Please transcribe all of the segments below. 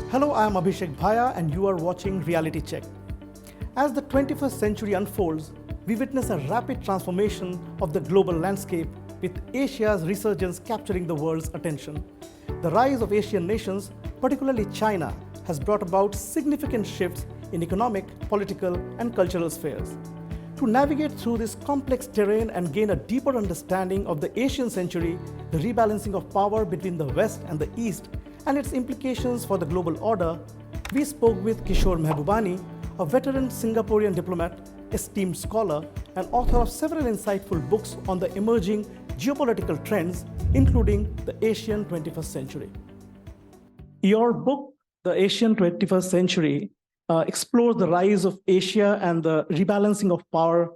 Hello, I am Abhishek Bhaya and you are watching Reality Check. As the 21st century unfolds, we witness a rapid transformation of the global landscape with Asia's resurgence capturing the world's attention. The rise of Asian nations, particularly China, has brought about significant shifts in economic, political, and cultural spheres. To navigate through this complex terrain and gain a deeper understanding of the Asian century, the rebalancing of power between the West and the East, and its implications for the global order, we spoke with Kishore Mahbubani, a veteran Singaporean diplomat, esteemed scholar, and author of several insightful books on the emerging geopolitical trends, including the Asian 21st century. Your book, The Asian 21st Century, explores the rise of Asia and the rebalancing of power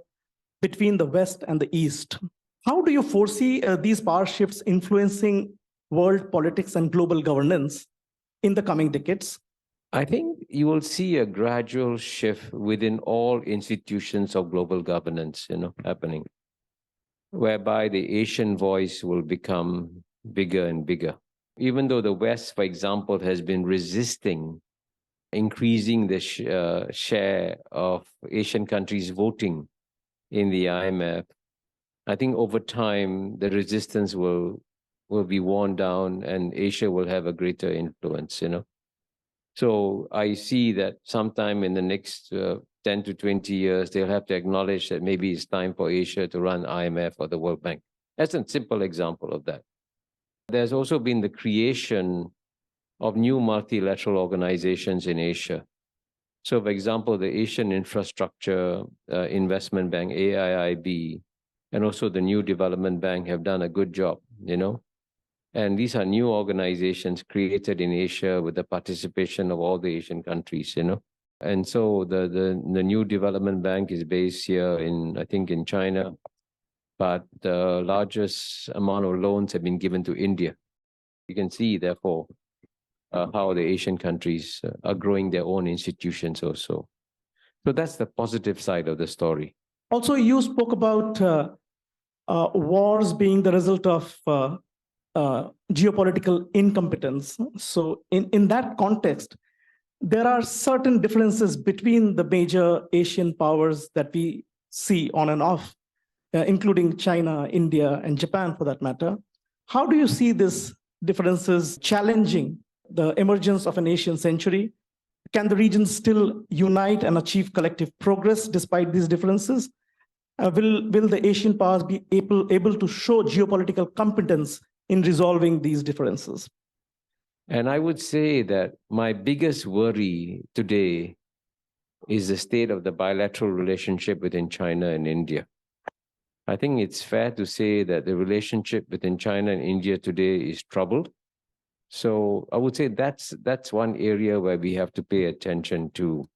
between the West and the East. How do you foresee these power shifts influencing world politics and global governance in the coming decades? I think you will see a gradual shift within all institutions of global governance, happening, whereby the Asian voice will become bigger and bigger. Even though the West, for example, has been resisting increasing the share of Asian countries voting in the IMF, I think over time the resistance will be worn down and Asia will have a greater influence, So I see that sometime in the next 10 to 20 years, they'll have to acknowledge that maybe it's time for Asia to run IMF or the World Bank. That's a simple example of that. There's also been the creation of new multilateral organizations in Asia. So, for example, the Asian Infrastructure Investment Bank, AIIB, and also the New Development Bank have done a good job, And these are new organizations created in Asia with the participation of all the Asian countries, And so the New Development Bank is based here I think in China, but the largest amount of loans have been given to India. You can see, therefore, how the Asian countries are growing their own institutions also. So that's the positive side of the story. Also, you spoke about wars being the result of geopolitical incompetence. So in that context, there are certain differences between the major Asian powers that we see on and off, including China, India, and Japan for that matter. How do you see these differences challenging the emergence of an Asian century? Can the region still unite and achieve collective progress despite these differences? Will the Asian powers be able to show geopolitical competence in resolving these differences? And I would say that my biggest worry today is the state of the bilateral relationship between China and India. I think it's fair to say that the relationship between China and India today is troubled. So I would say that's one area where we have to pay attention to.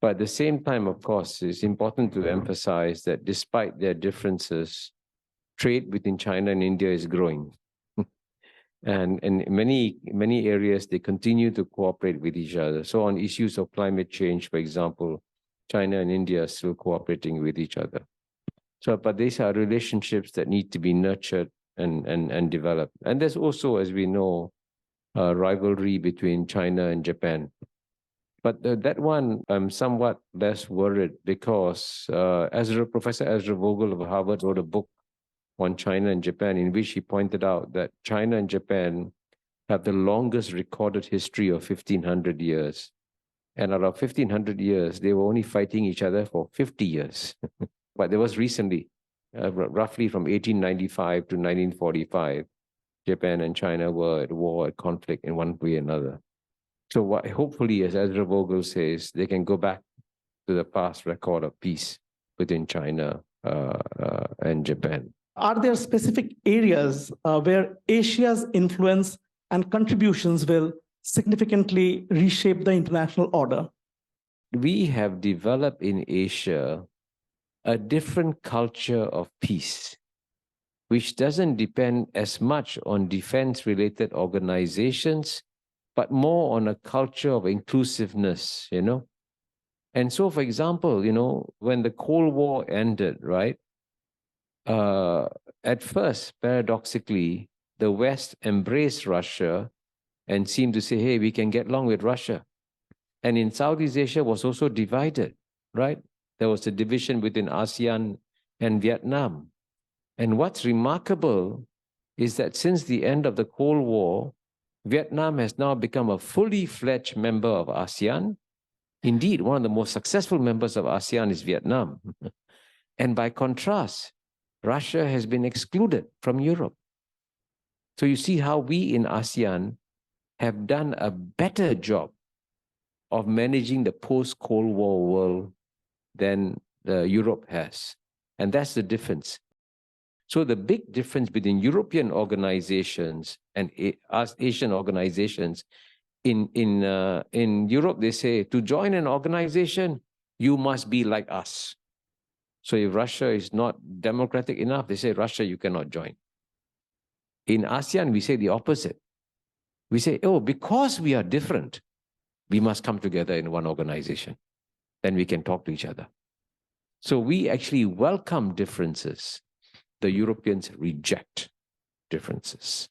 But at the same time, of course, it's important to emphasize that despite their differences, trade between China and India is growing. And in many areas, they continue to cooperate with each other. So on issues of climate change, for example, China and India are still cooperating with each other. So, but these are relationships that need to be nurtured and developed. And there's also, as we know, a rivalry between China and Japan. But that one, I'm somewhat less worried because Professor Ezra Vogel of Harvard wrote a book on China and Japan, in which he pointed out that China and Japan have the longest recorded history of 1,500 years. And out of 1,500 years, they were only fighting each other for 50 years. But there was recently, roughly from 1895 to 1945, Japan and China were at war, at conflict in one way or another. So hopefully, as Ezra Vogel says, they can go back to the past record of peace between China and Japan. Are there specific areas where Asia's influence and contributions will significantly reshape the international order? We have developed in Asia a different culture of peace, which doesn't depend as much on defense-related organizations, but more on a culture of inclusiveness, And so, for example, when the Cold War ended, right, at first, paradoxically, the West embraced Russia and seemed to say, hey, we can get along with Russia. And in Southeast Asia was also divided, right? There was a division between ASEAN and Vietnam. And what's remarkable is that since the end of the Cold War, Vietnam has now become a fully fledged member of ASEAN. Indeed, one of the most successful members of ASEAN is Vietnam. And by contrast, Russia has been excluded from Europe. So you see how we in ASEAN have done a better job of managing the post-Cold War world than Europe has. And that's the difference. So the big difference between European organizations and Asian organizations, in Europe, they say, to join an organization, you must be like us. So if Russia is not democratic enough, they say, Russia, you cannot join. In ASEAN, we say the opposite. We say, oh, because we are different, we must come together in one organization. Then we can talk to each other. So we actually welcome differences. The Europeans reject differences.